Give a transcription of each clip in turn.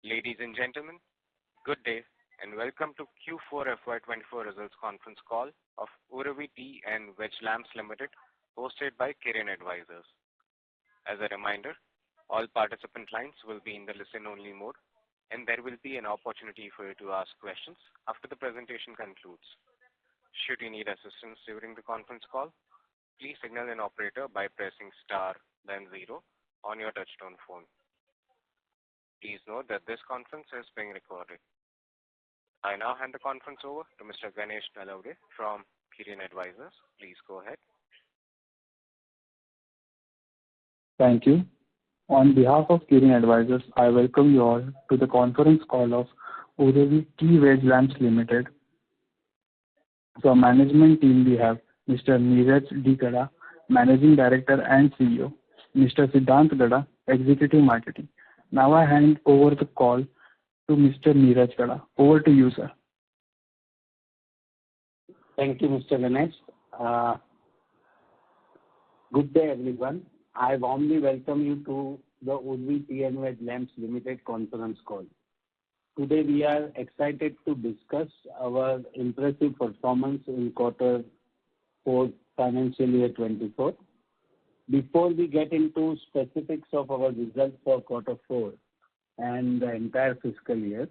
Ladies and gentlemen, good day and welcome to Q4 FY2024 results conference call of Uravi Tea and Wedge Lamps Limited, hosted by Kirin Advisors. As a reminder, all participant lines will be in the listen-only mode, and there will be an opportunity for you to ask questions after the presentation concludes. Should you need assistance during the conference call, please signal an operator by pressing star then 0 on your touchtone phone. Please note that this conference is being recorded. I now hand the conference over to Mr. Ganesh Nalawade from Kirin Advisors. Please go ahead. Thank you. On behalf of Kirin Advisors, I welcome you all to the conference call of Uravi Tea Wedge Lamps Limited. From management team, we have Mr. Neeraj D. Gada, Managing Director and CEO, Mr. Siddhant Gada, Executive Marketing. Now I hand over the call to Mr. Neeraj Gada. Over to you, sir. Thank you, Mr. Ganesh. Good day, everyone. I warmly welcome you to the Uravi Tea and Wedge Lamps Limited conference call. Today, we are excited to discuss our impressive performance in quarter 4 financial year 24. Before we get into specifics of our results for quarter 4 and the entire fiscal year,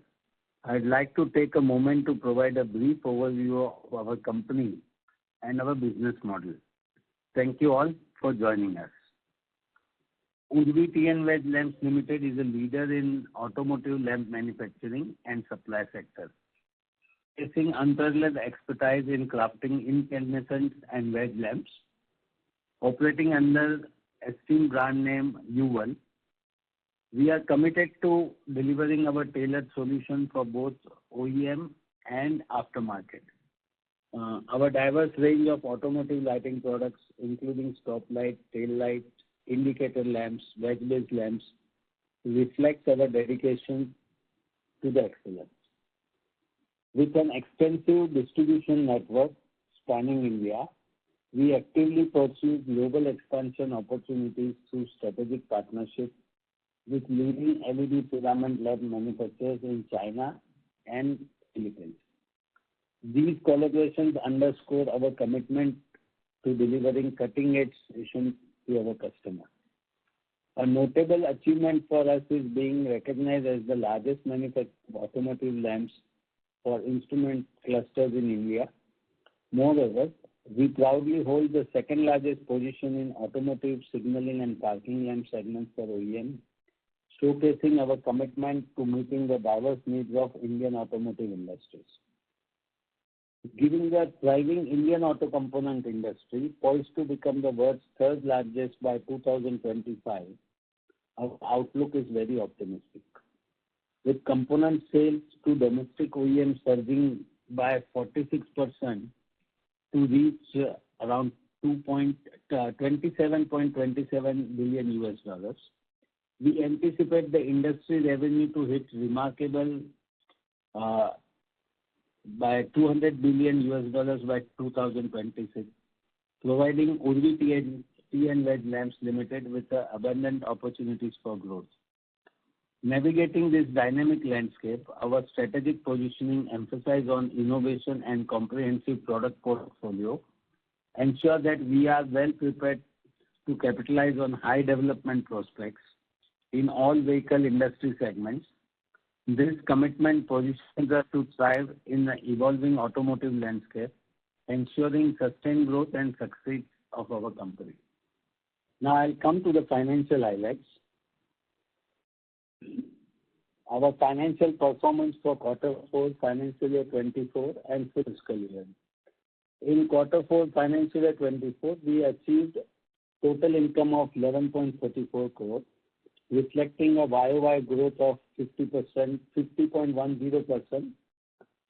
I'd like to take a moment to provide a brief overview of our company and our business model. Thank you all for joining us. Uravi Tea and Wedge Lamps Limited is a leader in automotive lamp manufacturing and supply sector, facing unparalleled expertise in crafting incandescent and wedge lamps. Operating under esteemed brand name U1, we are committed to delivering our tailored solution for both OEM and aftermarket. Our diverse range of automotive lighting products, including stop light, tail light, indicator lamps, wedge-based lamps, reflects our dedication to the excellence. With an extensive distribution network spanning India, we actively pursue global expansion opportunities through strategic partnerships with leading LED filament lamp manufacturers in China and Philippines. These collaborations underscore our commitment to delivering cutting-edge solutions to our customers. A notable achievement for us is being recognized as the largest manufacturer of automotive lamps for instrument clusters in India. Moreover, we proudly hold the second largest position in automotive signaling and parking lamp segments for OEM, showcasing our commitment to meeting the diverse needs of Indian automotive industries. Given the thriving Indian auto component industry, poised to become the world's third largest by 2025, our outlook is very optimistic. With component sales to domestic OEM surging by 46%, to reach around $27.27 billion. We anticipate the industry revenue to hit remarkable by $200 billion by 2026, providing Uravi Tea and Wedge Lamps Limited with abundant opportunities for growth. Navigating this dynamic landscape, our strategic positioning emphasis on innovation and comprehensive product portfolio ensure that we are well prepared to capitalize on high development prospects in all vehicle industry segments. This commitment positions us to thrive in the evolving automotive landscape, ensuring sustained growth and success of our company. Now I'll come to the financial highlights. Our financial performance for quarter 4 financial year 24 and fiscal year. In quarter 4 financial year 24, we achieved total income of 11.34 crore, reflecting a YOY growth of 50.10%.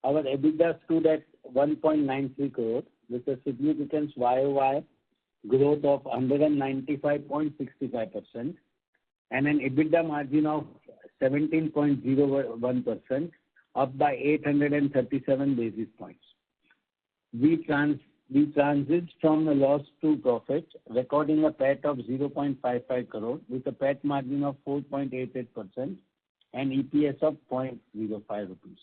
Our EBITDA stood at 1.93 crore with a significant YOY growth of 195.65% and an EBITDA margin of 17.01%, up by 837 basis points. We transit from a loss to profit, recording a PAT of 0.55 crore with a PAT margin of 4.88% and EPS of 0.05 rupees.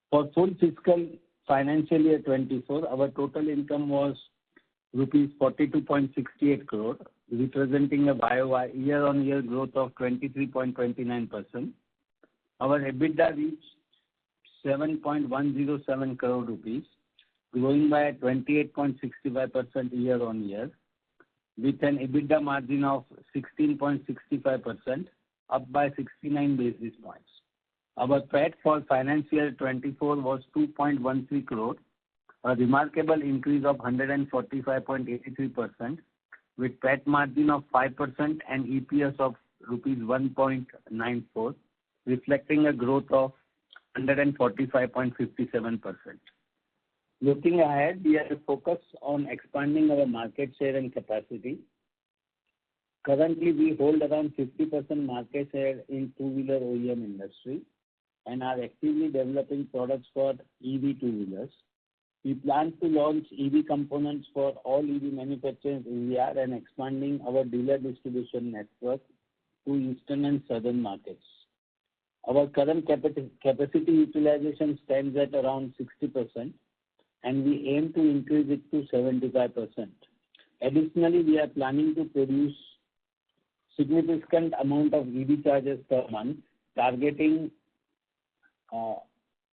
For full fiscal financial year 24, our total income was rupees 42.68 crore, representing a year-on-year growth of 23.29%. Our EBITDA reached 7.107 crore rupees, growing by 28.65% year-on-year, with an EBITDA margin of 16.65%, up by 69 basis points. Our PAT for financial year 24 was 2.13 crore, a remarkable increase of 145.83%, with PAT margin of 5% and EPS of rupees 1.94, reflecting a growth of 145.57%. Looking ahead, we are focused on expanding our market share and capacity. Currently, we hold around 50% market share in two-wheeler OEM industry and are actively developing products for EV two-wheelers. We plan to launch EV components for all EV manufacturers in India and expanding our dealer distribution network to eastern and southern markets. Our current capacity utilization stands at around 60%, and we aim to increase it to 75%. Additionally, we are planning to produce significant amount of EV chargers per month, targeting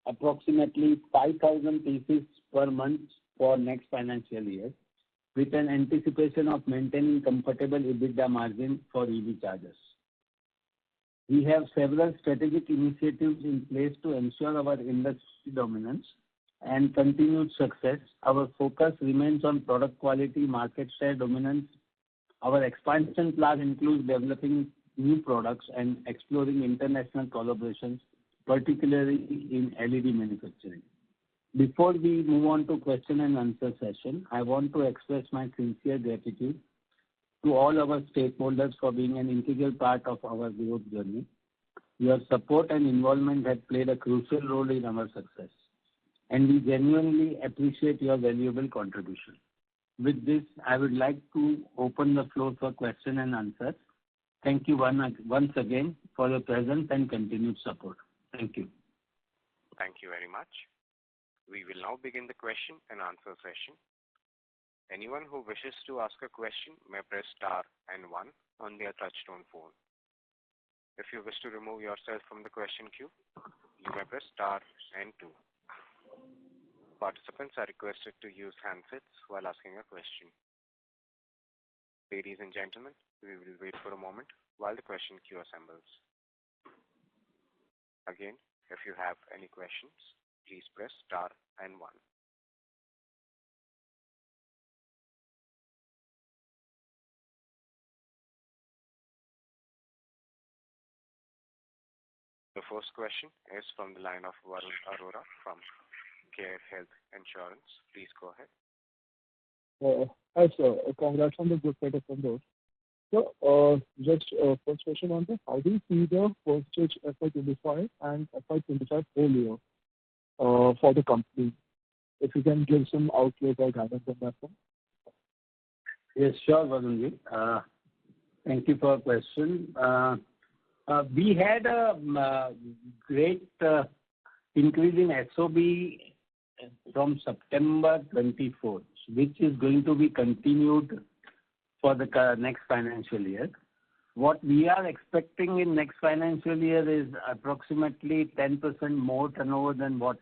approximately 5,000 pieces per month for next financial year, with an anticipation of maintaining comfortable EBITDA margin for EV chargers. We have several strategic initiatives in place to ensure our industry dominance and continued success. Our focus remains on product quality, market share dominance. Our expansion plan includes developing new products and exploring international collaborations, particularly in LED manufacturing. Before we move on to question and answer session, I want to express my sincere gratitude to all our stakeholders for being an integral part of our growth journey. Your support and involvement have played a crucial role in our success, and we genuinely appreciate your valuable contribution. With this, I would like to open the floor for question and answers. Thank you once again for your presence and continued support. Thank you. Thank you very much. We will now begin the question and answer session. Anyone who wishes to ask a question may press star and 1 on their touchtone phone. If you wish to remove yourself from the question queue, you may press star and 2. Participants are requested to use handsets while asking a question. Ladies and gentlemen, we will wait for a moment while the question queue assembles. Again, if you have any questions, please press star and 1. The first question is from the line of Varun Arora from Care Health Insurance. Please go ahead. Hi, sir. Congrats on the good set of numbers. So, just first question on this. How do you see the first stage FY25 and FY25 whole year for the company? If you can give some outlook or guidance on that one. Yes, sure, Varunji. Thank you for your question. We had a great increase in SOB from September 24th, which is going to be continued for the next financial year. What we are expecting in next financial year is approximately 10% more turnover than what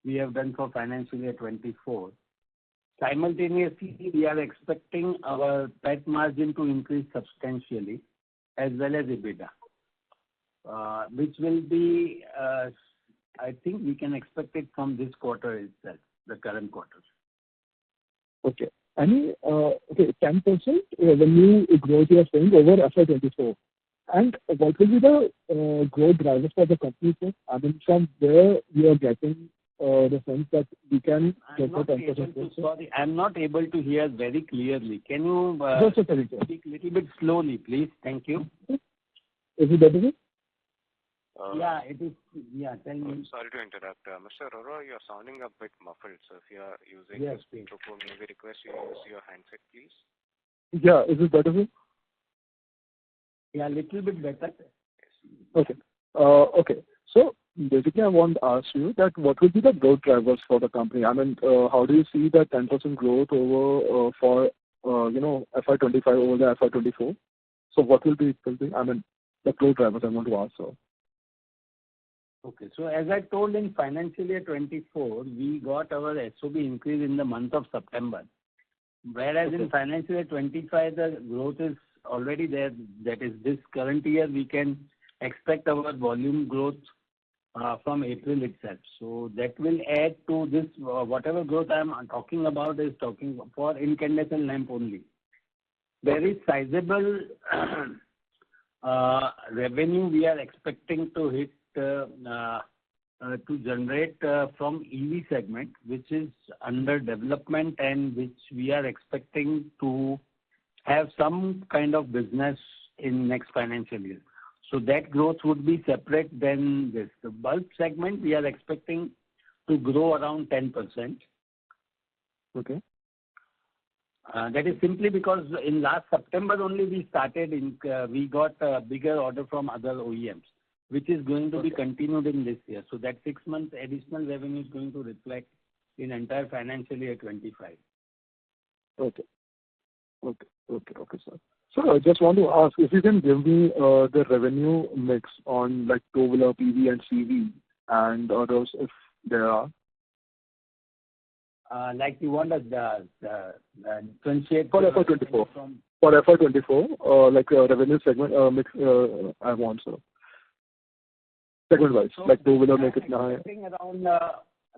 we have done for financial year 24. Simultaneously, we are expecting our PAT margin to increase substantially, as well as EBITDA, which will be, I think we can expect it from this quarter itself, the current quarter. Okay. 10% revenue growth you are saying over FY24. And what will be the growth drivers for the company, sir? I mean, from where you are getting the sense that we can get the 10% growth? Sorry, I'm not able to hear very clearly. Can you speak a little bit slowly, please? Thank you. Is it better? Yeah, it is. Yeah, tell me. Sorry to interrupt. Mr. Arora, you're sounding a bit muffled. So if you are using Yes, the speakerphone, may we request you use your handset, please? Yeah, is it better? Yeah, a little bit better. Okay. Okay. So basically, I want to ask you that what will be the growth drivers for the company? I mean, how do you see that 10% growth over for FY25 over the FY24? So what will be, I mean, the growth drivers I want to ask, sir. Okay. So as I told, in financial year 24, we got our SOB increase in the month of September. Whereas in financial year 25, the growth is already there. That is, this current year, we can expect our volume growth from April itself. So that will add to this, whatever growth I am talking about is talking for incandescent lamp only. There is sizable revenue we are expecting to hit to generate from EV segment, which is under development and which we are expecting to have some kind of business in next financial year. So that growth would be separate than this. The bulb segment, we are expecting to grow around 10%. Okay. That is simply because in last September only we got a bigger order from other OEMs, which is going to be continued in this year. So that 6 months additional revenue is going to reflect in entire financial year 25. Okay, sir. So I just want to ask if you can give me the revenue mix on like two-wheeler, PV and CV and others if there are. Like you want the differentiate for FY24. For FY24, like revenue segment mix, I want, sir. Segment-wise, so like two-wheeler make it high. Around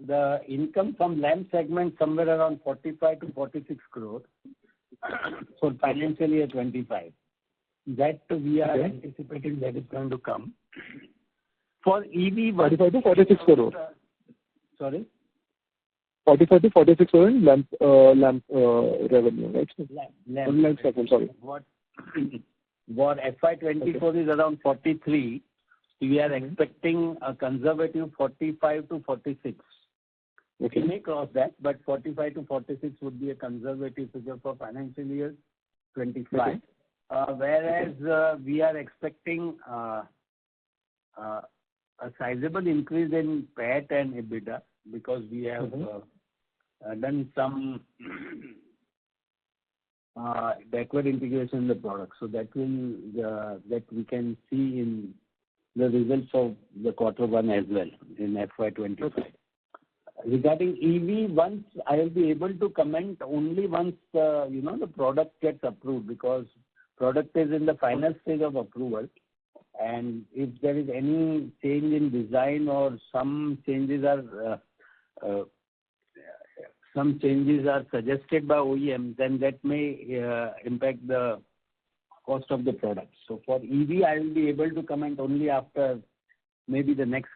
the income from lamp segment somewhere around 45 to 46 crore for financial year 25. That we are anticipating that is going to come. For EV, 45 to 46 crore. Sorry? 45 to 46 crore in lamp revenue, right? Lamp segment, sorry. What FY24 is around 43. We are expecting a conservative 45 to 46. Okay. We may cross that, but 45 to 46 would be a conservative figure for financial year 25. Okay. Whereas we are expecting a sizable increase in PAT and EBITDA because we have done some backward integration in the product. So that we can see in the results of the quarter one as well in FY25. Okay. Regarding EV, once I will be able to comment only once the product gets approved because product is in the final stage of approval. And if there is any change in design or some changes are suggested by OEM, then that may impact the cost of the product. So for EV, I will be able to comment only after maybe the next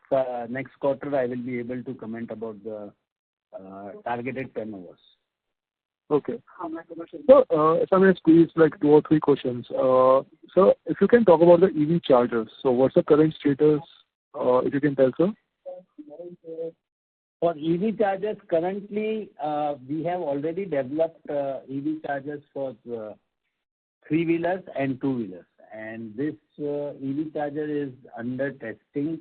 quarter. I will be able to comment about the targeted turnovers. Okay. So if I may squeeze like 2 or 3 questions. So if you can talk about the EV chargers. So what's the current status? If you can tell, sir. For EV chargers, currently we have already developed EV chargers for 3-wheelers and 2-wheelers. And this EV charger is under testing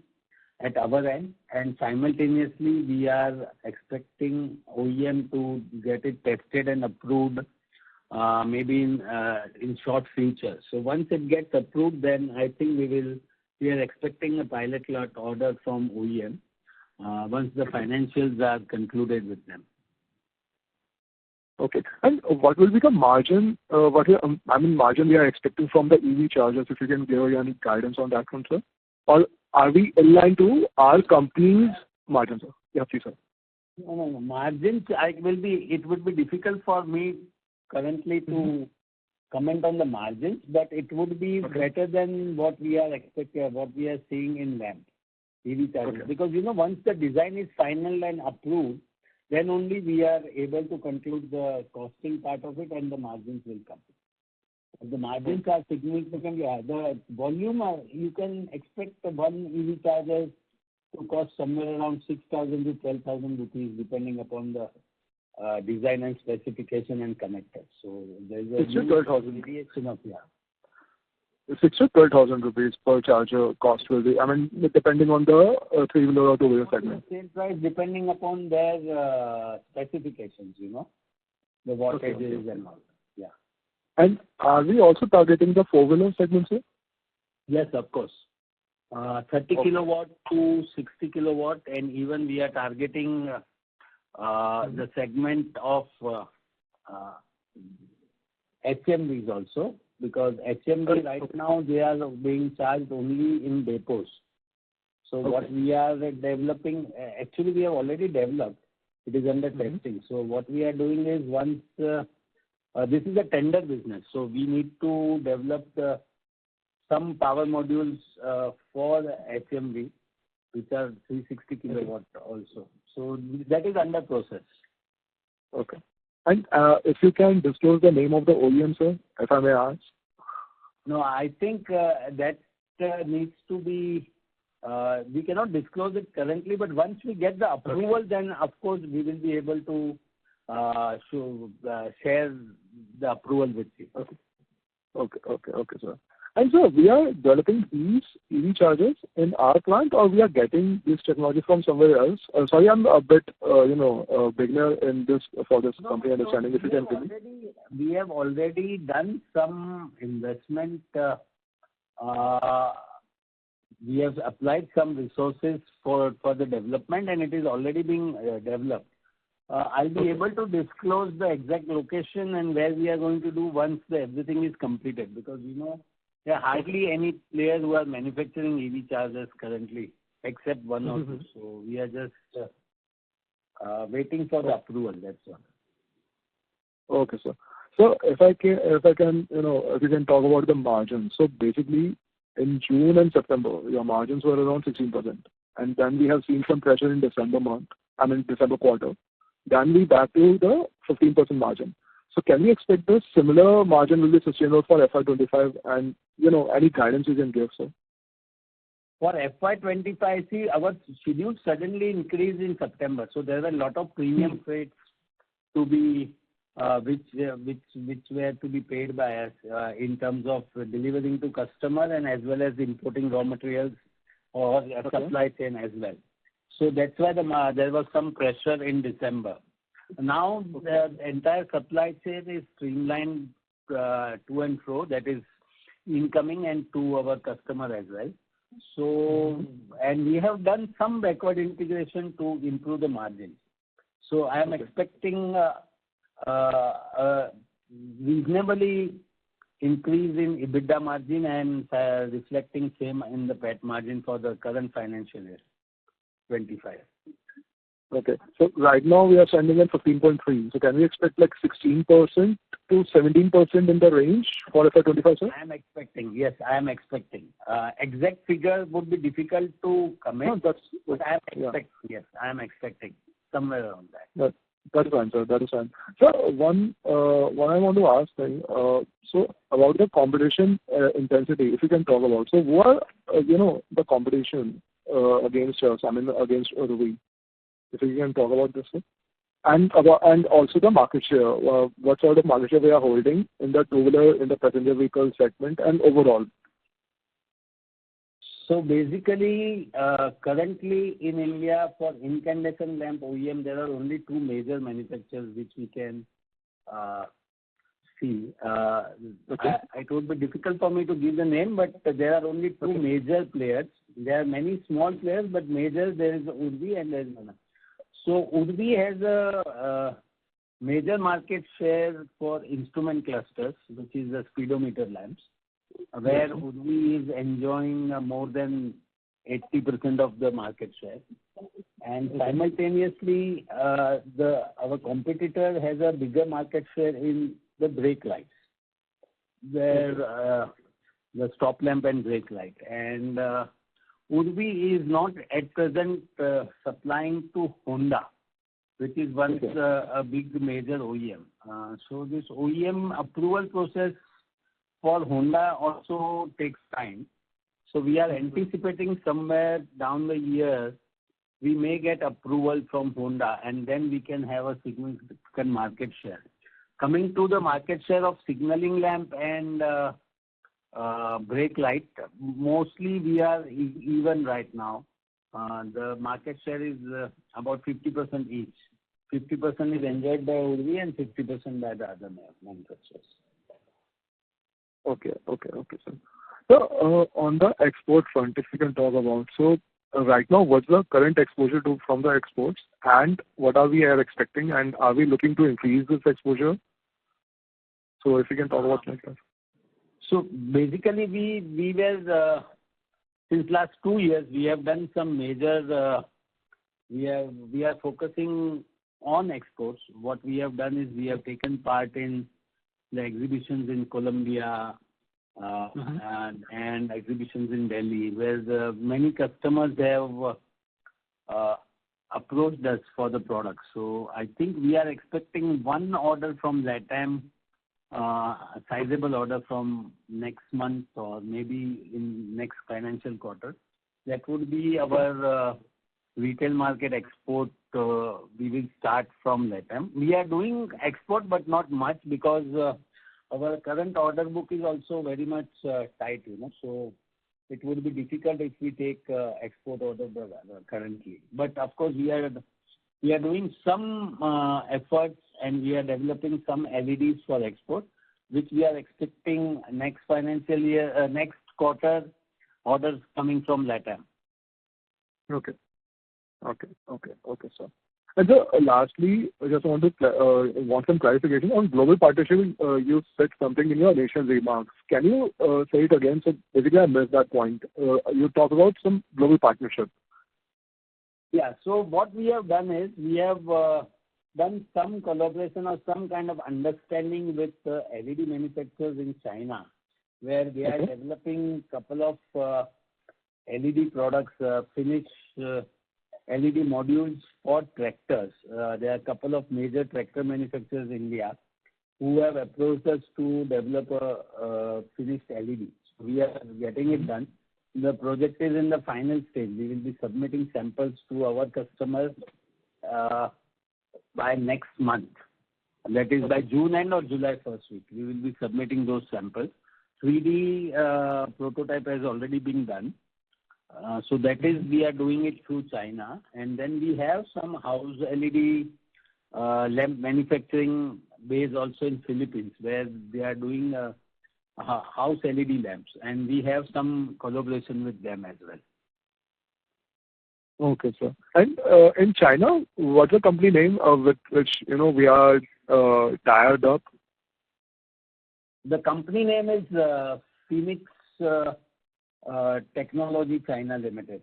at our end. And simultaneously, we are expecting OEM to get it tested and approved maybe in short future. So once it gets approved, then I think we are expecting a pilot lot order from OEM once the financials are concluded with them. Okay. And what will be the margin? Margin we are expecting from the EV chargers? If you can give any guidance on that one, sir. Or are we in line to our company's margins, sir? Yeah, please, sir. No. Margins, it would be difficult for me currently to comment on the margins, but it would be better than what we are expecting, what we are seeing in lamp EV chargers. Okay. Because once the design is final and approved, then only we are able to conclude the costing part of it and the margins will come. The margins are significant. The volume, you can expect one EV charger to cost somewhere around 6,000 to 12,000 rupees depending upon the design and specification and connectors. So there is a variation of 6 to 12,000 rupees per charger cost will be, I mean, depending on the three-wheeler or two-wheeler segment. Same price depending upon their specifications, the wattages and all. Yeah. And are we also targeting the four-wheeler segment, sir? Yes, of course. 30 kilowatt to 60 kilowatt, and even we are targeting the segment of HMVs also, because HMV right now they are being charged only in depots. So what we are developing, actually we have already developed, it is under testing. So what we are doing is once, this is a tender business, so we need to develop some power modules for HMV, which are 360 kilowatt also. So that is under process. Okay. And if you can disclose the name of the OEM, sir, if I may ask. No, I think that needs to be, we cannot disclose it currently, but once we get the approval, then of course we will be able to share the approval with you. Okay, sir. And sir, we are developing these EV chargers in our plant, or we are getting this technology from somewhere else? Sorry, I'm a bit, beginner in this for this company understanding. If you can give me. We have already done some investment. We have applied some resources for the development, and it is already being developed. I'll be able to disclose the exact location and where we are going to do once everything is completed, because there are hardly any players who are manufacturing EV chargers currently, except one or two. So we are just waiting for the approval. That's all. Okay, sir. So if I can, if you can talk about the margins. So basically, in June and September, your margins were around 16%, and then we have seen some pressure in December quarter. Then we back to the 15% margin. So can we expect the similar margin will be sustainable for FY25, and any guidance you can give, sir? For FY25, see, our schedule suddenly increased in September, so there were a lot of premium freights to be which were to be paid by us in terms of delivering to customer and as well as importing raw materials or supply chain as well. So that's why there was some pressure in December. Now the entire supply chain is streamlined to and fro, that is incoming and to our customer as well. So, and we have done some backward integration to improve the margins. So I am expecting reasonably increase in EBITDA margin and reflecting same in the PAT margin for the current financial year 25. Okay. So right now we are standing at 15.3. So can we expect like 16% to 17% in the range for FY25, sir? I am expecting. Yes, I am expecting. Exact figure would be difficult to comment. No, but I am expecting. Yeah. Yes, I am expecting somewhere around that. That is fine, sir. That is fine. So one I want to ask, so about the competition intensity, if you can talk about. So what the competition against us? I mean against Uravi. If you can talk about this, sir. And also the market share. What sort of market share we are holding in the two-wheeler, in the passenger vehicle segment, and overall? So basically, currently in India for incandescent lamp OEM, there are only two major manufacturers which we can see. It would be difficult for me to give the name, but there are only two major players. There are many small players, but major there is Uravi and there is Nana. So Uravi has a major market share for instrument clusters, which is the speedometer lamps, where Uravi is enjoying more than 80% of the market share. And simultaneously, our competitor has a bigger market share in the brake lights, where the stop lamp and brake light. And Uravi is not at present supplying to Honda, which is once a big major OEM. So this OEM approval process for Honda also takes time. So we are anticipating somewhere down the year, we may get approval from Honda and then we can have a significant market share. Coming to the market share of signaling lamp and brake light. Mostly we are even right now. The market share is about 50% each. 50% is enjoyed by Uravi and 50% by the other manufacturers. Okay, sir. So, on the export front, if you can talk about, so right now, what's the current exposure from the exports, and what are we expecting, and are we looking to increase this exposure? So, if you can talk about like that. So basically, we were since last 2 years we have done some major. We are focusing on exports. What we have done is we have taken part in the exhibitions in Colombia and exhibitions in Delhi, where many customers have approached us for the products. So I think we are expecting one order from LATAM, a sizable order from next month or maybe in next financial quarter. That would be our retail market export. We will start from LATAM. We are doing export, but not much because our current order book is also very much tight, So it would be difficult if we take export order currently. But of course, we are doing some efforts and we are developing some LEDs for export, which we are expecting next financial year, next quarter, orders coming from LATAM. Okay, sir. And so, lastly, I just want some clarification on global partnership. You said something in your initial remarks. Can you say it again? So basically, I missed that point. You talk about some global partnership. Yeah. So what we have done is we have done some collaboration or some kind of understanding with LED manufacturers in China, where they are developing couple of LED products, finished LED modules for tractors. There are a couple of major tractor manufacturers in India who have approached us to develop a finished LED. We are getting it done. The project is in the final stage. We will be submitting samples to our customers by next month. That is by June end or July first week. We will be submitting those samples. 3D prototype has already been done. So that is, we are doing it through China. And then we have some house LED lamp manufacturing base also in Philippines, where they are doing house LED lamps. And we have some collaboration with them as well. Okay, sir. And in China, what's the company name with which we are tied up? The company name is Phoenix Technology China Limited.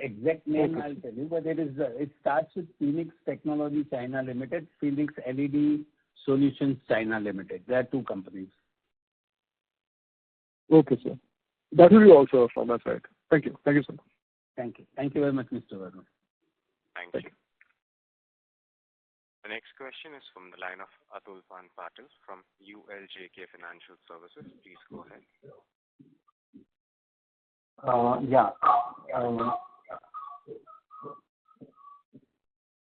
Exact name I'll tell you, but it starts with Phoenix Technology China Limited, Phoenix LED Solutions China Limited. There are two companies. Okay, sir. That will be also from my side. Thank you. Thank you, sir. Thank you. Thank you very much, Mr. Varun. Thank you. The next question is from the line of Atul Patil from ULJK Financial Services. Please go ahead.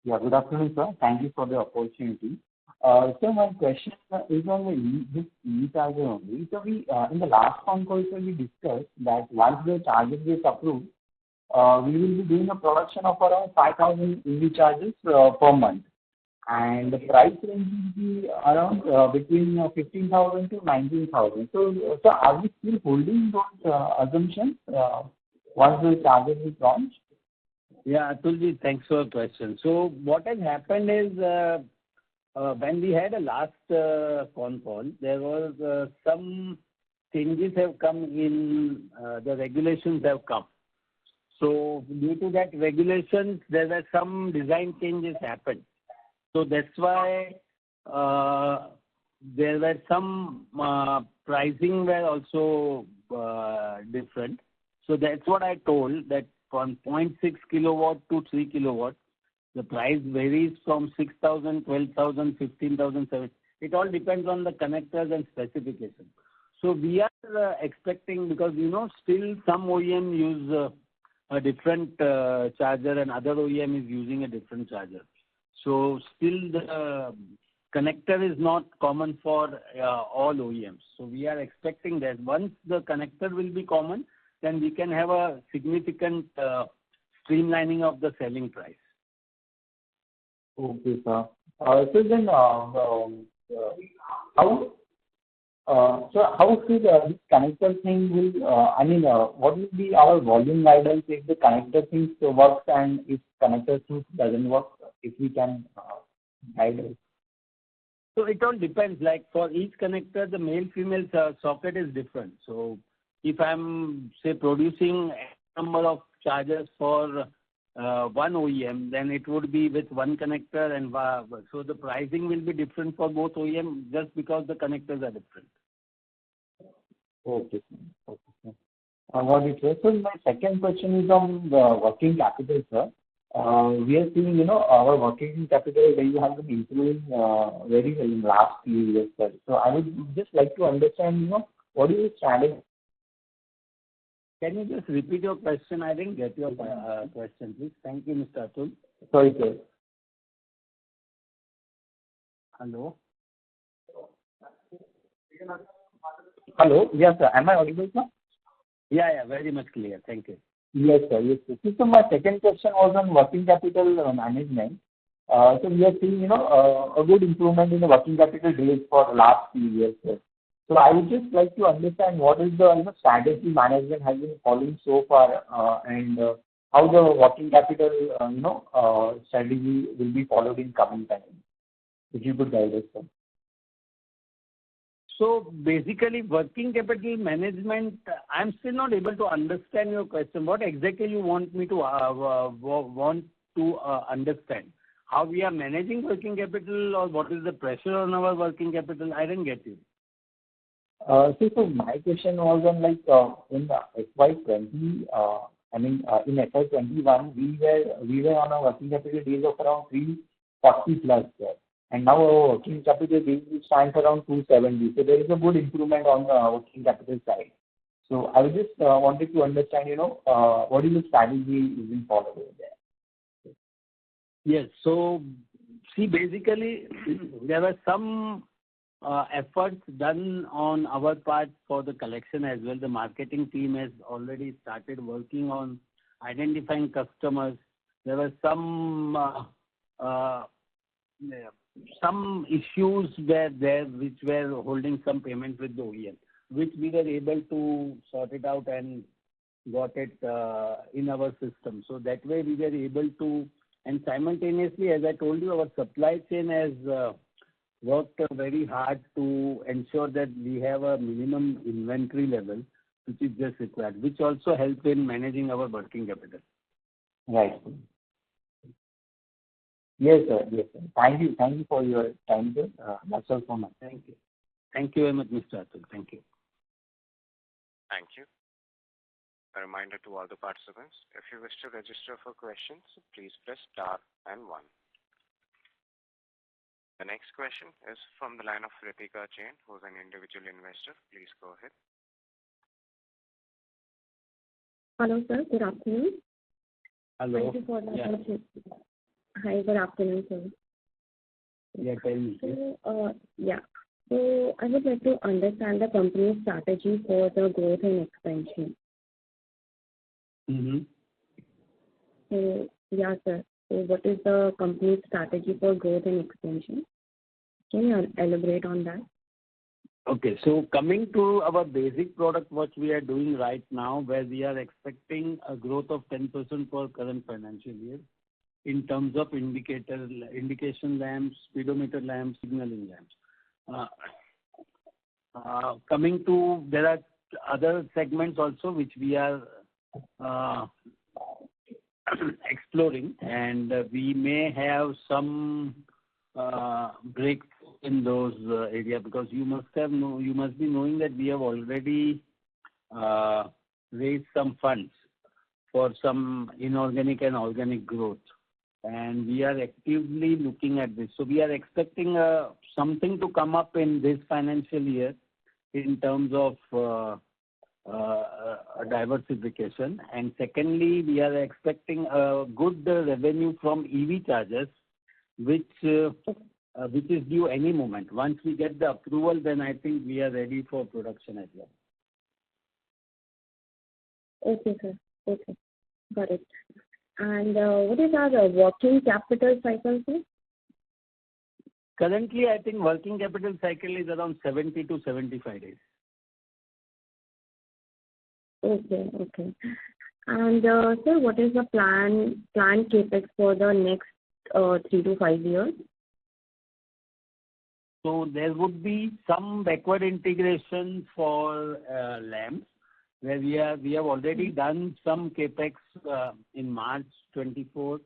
Good afternoon, sir. Thank you for the opportunity. So my question is on this e-charger only. So we in the last phone call, we discussed that once the charger is approved, we will be doing a production of around 5,000 EV chargers per month. And the price range will be around between 15,000 to 19,000. So are we still holding those assumptions once the charger is launched? Yeah, Atulji, thanks for the question. So what has happened is when we had a last phone call, there was some changes have come in, the regulations have come. So due to that regulations, there were some design changes happened. So that's why there were some pricing were also different. So that's what I told, that from 0.6 kilowatt to 3 kilowatt, the price varies from 6,000, 12,000, 15,000, 7,000. It all depends on the connectors and specifications. So we are expecting, because still some OEM use a different charger and other OEM is using a different charger. So still the connector is not common for all OEMs. So we are expecting that once the connector will be common, then we can have a significant streamlining of the selling price. Okay, sir. So then, how should this connector thing will, what will be our volume guidance if the connector thing works and if connector thing doesn't work, if we can guide us? So it all depends. Like for each connector, the male-female socket is different. So if I'm, say, producing a number of chargers for one OEM, then it would be with one connector, and so the pricing will be different for both OEM just because the connectors are different. Okay. Okay. Got it, sir. So my second question is on the working capital, sir. We are seeing, our working capital days have been improving very well in the last few years, sir. So I would just like to understand, what is the strategy? Can you just repeat your question? I didn't get your question, please. Thank you, Mr. Atul. Sorry, sir. Hello? Hello. Yes, sir. Am I audible, sir? Yeah, very much clear. Thank you. Yes, sir. Yes, sir. So my second question was on working capital management. So we are seeing, a good improvement in the working capital days for the last few years, sir. So I would just like to understand what is the strategy management has been following so far, and how the working capital strategy will be followed in coming time. If you could guide us, sir. So basically, working capital management, I'm still not able to understand your question. What exactly you want me to understand? How we are managing working capital, or what is the pressure on our working capital? I didn't get you. So my question was on in the FY20, in FY21, we were on a working capital days of around 340 plus, sir. And now our working capital days stands around 270. So there is a good improvement on the working capital side. So I just wanted to understand, what is the strategy is being followed over there? Yes. So see, basically, there were some efforts done on our part for the collection as well. The marketing team has already started working on identifying customers. There were some issues which were holding some payment with the OEM, which we were able to sort it out and got it in our system. So that way we were able to, and simultaneously, as I told you, our supply chain has worked very hard to ensure that we have a minimum inventory level, which is just required, which also helped in managing our working capital. Right. Yes, sir. Yes, sir. Thank you. Thank you for your time, sir. That's all from me. Thank you. Thank you very much, Mr. Atul. Thank you. Thank you. A reminder to all the participants, if you wish to register for questions, please press star and 1. The next question is from the line of Ritika Jain, who is an individual investor. Please go ahead. Hello, sir. Good afternoon. Hello. Thank you for the opportunity. Hi, good afternoon, sir. Yeah, tell me. So I would like to understand the company's strategy for the growth and expansion. Mm-hmm. So, yeah, sir. So what is the company's strategy for growth and expansion? Can you elaborate on that? Okay, so coming to our basic product, what we are doing right now, where we are expecting a growth of 10% for current financial year in terms of indication lamps, speedometer lamps, signaling lamps. Coming to, there are other segments also which we are exploring, and we may have some breaks in those areas, because you must be knowing that we have already raised some funds for some inorganic and organic growth, and we are actively looking at this. So we are expecting something to come up in this financial year in terms of diversification. And secondly, we are expecting a good revenue from EV chargers, which which is due any moment. Once we get the approval, then I think we are ready for production as well. Okay, sir. Okay, got it. And what is our working capital cycle, sir? Currently, I think working capital cycle is around 70 to 75 days. Okay, okay. And sir, what is the planned capex for the next 3 to 5 years? So there would be some backward integration for lamps, where we have already done some capex in March 24.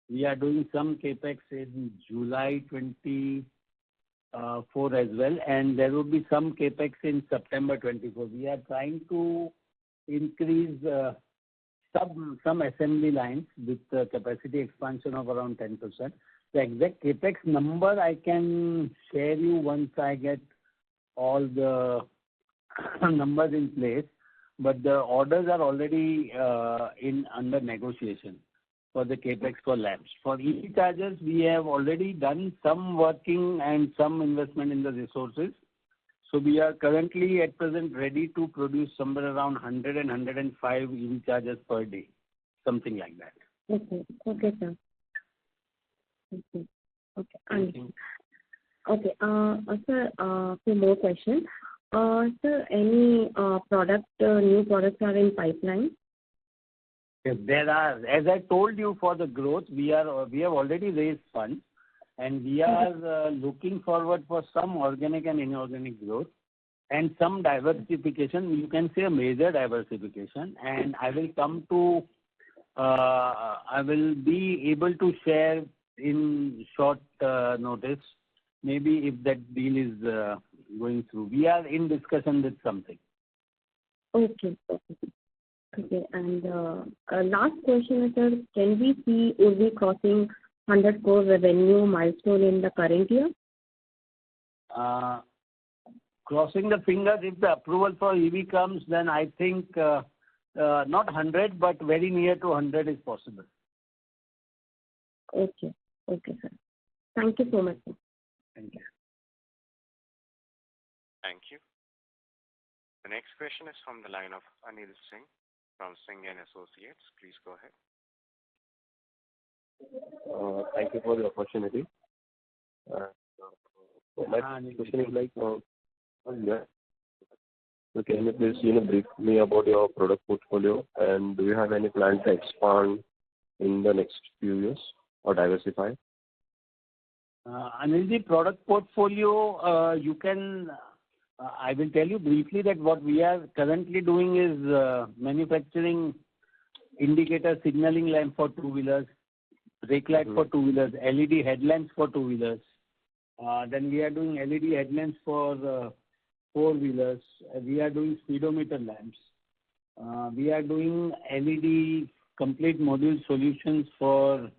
We are doing some capex in July 24 as well, and there will be some capex in September 24. We are trying to increase some assembly lines with capacity expansion of around 10%. The exact capex number I can share you once I get all the numbers in place, but the orders are already under negotiation for the capex for lamps. For EV chargers, we have already done some working and some investment in the resources. So we are currently at present ready to produce somewhere around 100 and 105 EV chargers per day, something like that. Okay, okay, sir. Okay, okay. Thank you. Okay, sir, few more questions. Sir, any new products are in pipeline? Yes, there are. As I told you, for the growth, we have already raised funds, and we are looking forward for some organic and inorganic growth and some diversification. You can say a major diversification, and I will be able to share in short notice, maybe if that deal is going through. We are in discussion with something. Okay, okay. Okay, and last question is, sir, can we see Uravi crossing 100 crore revenue milestone in the current year? Crossing the fingers, if the approval for EV comes, then I think not 100, but very near to 100 is possible. Okay, okay, sir. Thank you so much, sir. Thank you. Thank you. The next question is from the line of Anil Singh from Singh and Associates. Please go ahead. Thank you for the opportunity. My question is like, so can you please brief me about your product portfolio, and do you have any plan to expand in the next few years or diversify? Anilji, product portfolio, I will tell you briefly that what we are currently doing is manufacturing indicator signaling lamp for two-wheelers, brake light for two-wheelers, LED headlamps for two-wheelers. Then we are doing LED headlamps for four-wheelers. We are doing speedometer lamps. We are doing LED complete module solutions for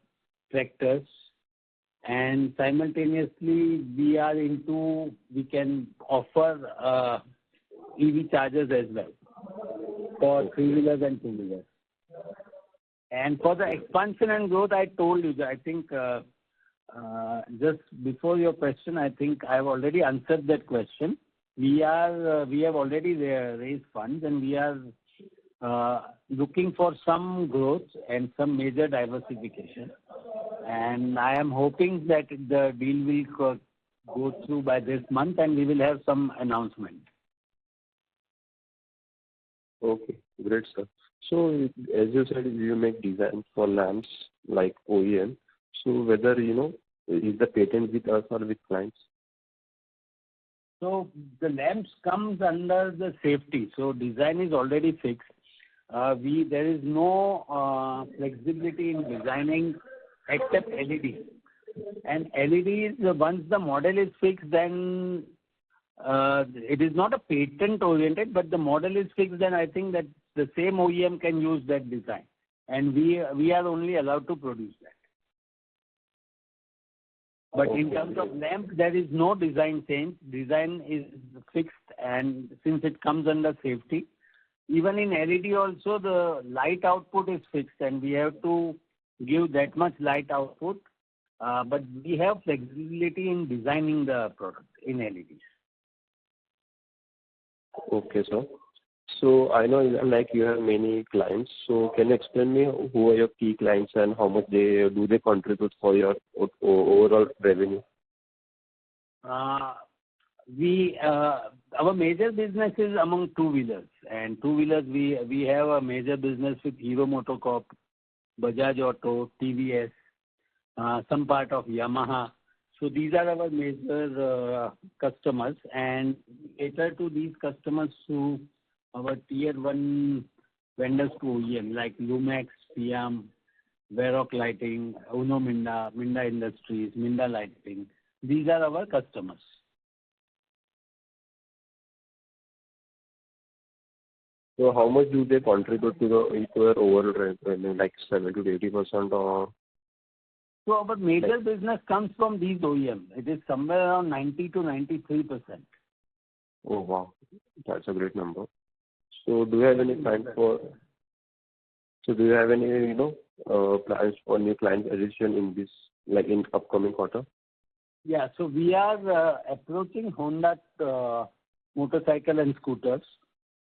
tractors. And simultaneously, we can offer EV chargers as well for three-wheelers and two-wheelers. And for the expansion and growth, I told you, I think just before your question, I think I have already answered that question. We have already raised funds, and we are looking for some growth and some major diversification. And I am hoping that the deal will go through by this month, and we will have some announcement. Okay, great, sir. So, as you said, you make designs for lamps like OEM. So, whether, is the patent with us or with clients? So, the lamps comes under the safety. So, design is already fixed. There is no flexibility in designing except LED. And LEDs, once the model is fixed, then it is not a patent oriented, but the model is fixed, then I think that the same OEM can use that design. And we are only allowed to produce that. But in terms of lamp, there is no design change. Design is fixed, and since it comes under safety, even in LED also, the light output is fixed, and we have to give that much light output. but we have flexibility in designing the product in LEDs. Okay, sir. So I know like you have many clients. So can you explain me who are your key clients and how much they contribute for your overall revenue? Our major business is among two-wheelers. And two-wheelers, we have a major business with Hero MotoCorp, Bajaj Auto, TVS, some part of Yamaha. So these are our major customers, and we cater to these customers through our tier 1 vendors to OEM like Lumax, Piam, Varroc Lighting, Uno Minda, Minda Industries, Minda Lighting. These are our customers. So how much do they contribute to your overall revenue, like 70 to 80% or? So our major business comes from these OEM. It is somewhere around 90 to 93%. Oh wow, that's a great number. So do you have any plans for? So do you have any plans for new client addition in this, like in upcoming quarter? Yeah, so we are approaching Honda motorcycle and scooters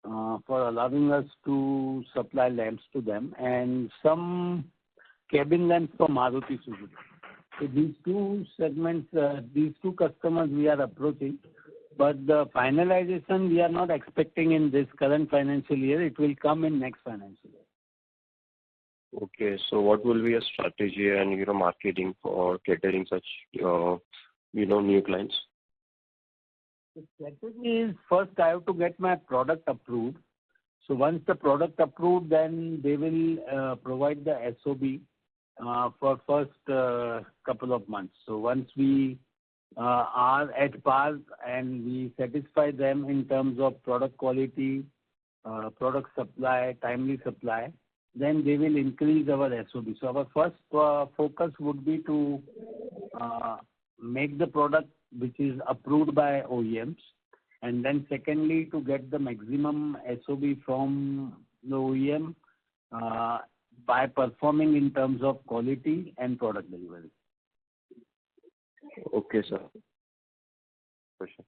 for allowing us to supply lamps to them, and some cabin lamps for Maruti Suzuki. So these two segments, these two customers we are approaching, but the finalization we are not expecting in this current financial year. It will come in next financial year. Okay, so what will be your strategy and marketing for catering such new clients? The strategy is first I have to get my product approved. So once the product approved, then they will provide the SOB for first couple of months. So once we are at par and we satisfy them in terms of product quality, product supply, timely supply, then they will increase our SOB. So our first focus would be to make the product which is approved by OEMs, and then secondly to get the maximum SOB from the OEM by performing in terms of quality and product delivery. Okay, sir. Question.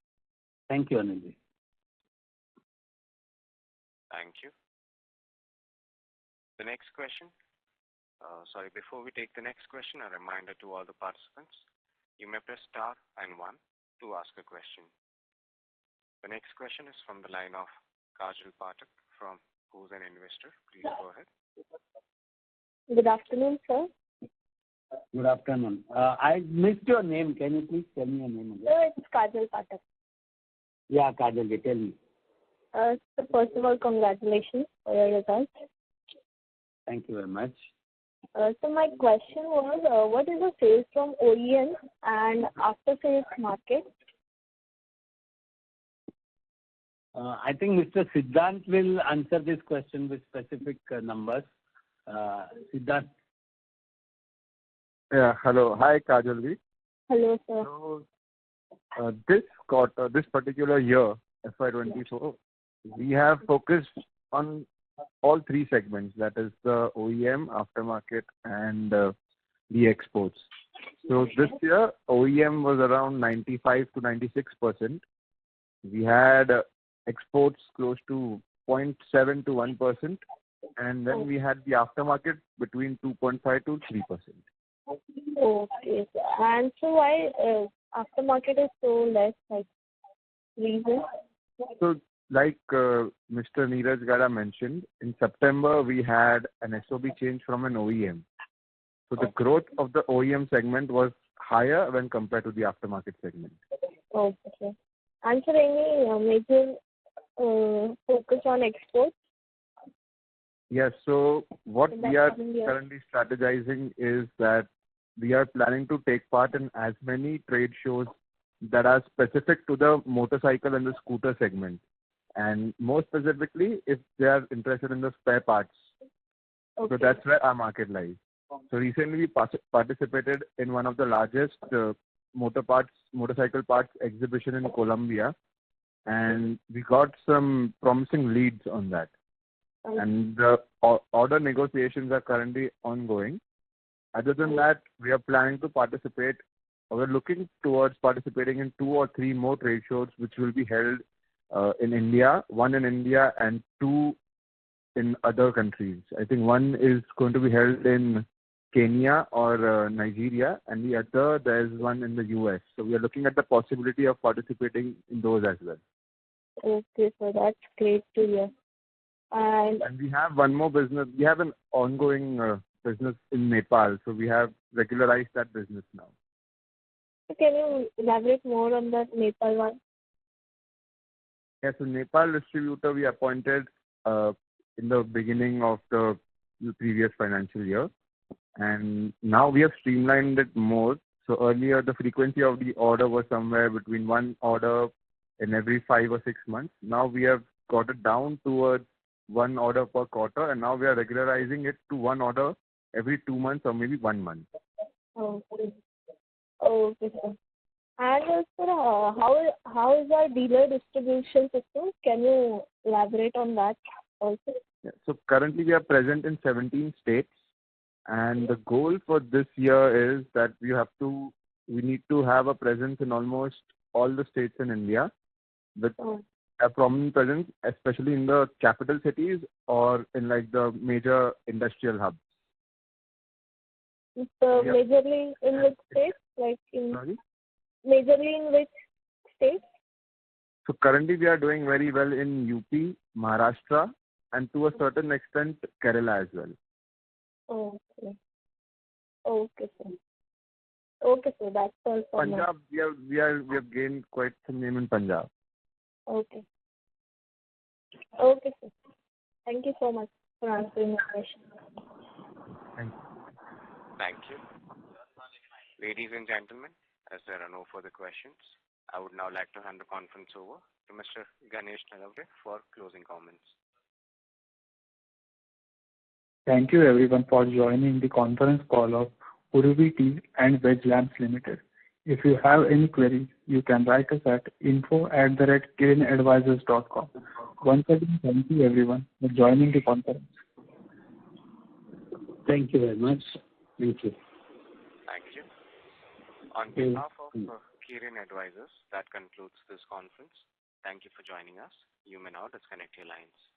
Thank you, Anil. Thank you. The next question. Before we take the next question, a reminder to all the participants. You may press star and 1 to ask a question. The next question is from the line of Kajal Pathak who's an investor. Please go ahead. Good afternoon, sir. Good afternoon. I missed your name. Can you please tell me your name again? Sir, it's Kajal Pathak. Yeah, Kajal, tell me. So first of all, congratulations for your results. Thank you very much. So my question was, what is the sales from OEM and after sales market? I think Mr. Siddhant will answer this question with specific numbers. Siddhant. Yeah, hello. Hi, Kajal. Hello, sir. So, this particular year, FY24, we have focused on all three segments, that is the OEM, aftermarket, and the exports. So this year, OEM was around 95 to 96%. We had exports close to 0.7 to 1%, and then we had the aftermarket between 2.5 to 3%. Okay, sir. And so why aftermarket is so less, like, reason? So, like Mr. Neeraj Gada mentioned, in September we had an SOB change from an OEM. So the growth of the OEM segment was higher when compared to the aftermarket segment. Okay. And sir, any major focus on exports? Yes, so what In we the are coming year? currently strategizing is that we are planning to take part in as many trade shows that are specific to the motorcycle and the scooter segment. And more specifically, if they are interested in the spare parts. Okay. So that's where our market lies. So recently we participated in one of the largest motorcycle parts exhibition in Colombia, and we got some promising leads on that. Okay. And the order negotiations are currently ongoing. Other than that, we are planning to participate, or we're looking towards participating in 2 or 3 more trade shows which will be held in India, one in India and 2 in other countries. I think one is going to be held in Kenya or Nigeria, and the other, there's one in the US. So we are looking at the possibility of participating in those as well. Okay, so that's great to hear. And we have one more business. We have an ongoing business in Nepal, so we have regularized that business now. can you elaborate more on that Nepal one? Yes, so Nepal distributor we appointed in the beginning of the previous financial year, and now we have streamlined it more. So earlier the frequency of the order was somewhere between one order in every 5 or 6 months. Now we have got it down towards one order per quarter, and now we are regularizing it to one order every 2 months or maybe 1 month. Okay. Okay, sir. And sir, how is our dealer distribution system? Can you elaborate on that also? Yeah, so currently we are present in 17 states, and the goal for this year is that we need to have a presence in almost all the states in India, with a prominent presence, especially in the capital cities or in like the major industrial hubs. So majorly in which states? Sorry? Majorly in which states? So currently we are doing very well in UP, Maharashtra, and to a certain extent Kerala as well. Okay. Okay, sir. Okay, sir. That's all for Punjab, we have gained quite some name in Punjab. Okay. Okay, sir. Thank you so much for answering my question. Thank you. Thank you. Ladies and gentlemen, as there are no further questions, I would now like to hand the conference over to Mr. Ganesh Nalavade for closing comments. Thank you everyone for joining the conference call of Uravi Tea and Wedge Lamps Limited. If you have any queries, you can write us at info@kirinadvisors.com. Once again, thank you everyone for joining the conference. Thank you very much. Thank you. Thank you. On behalf of Kirin Advisors, that concludes this conference. Thank you for joining us. You may now disconnect your lines.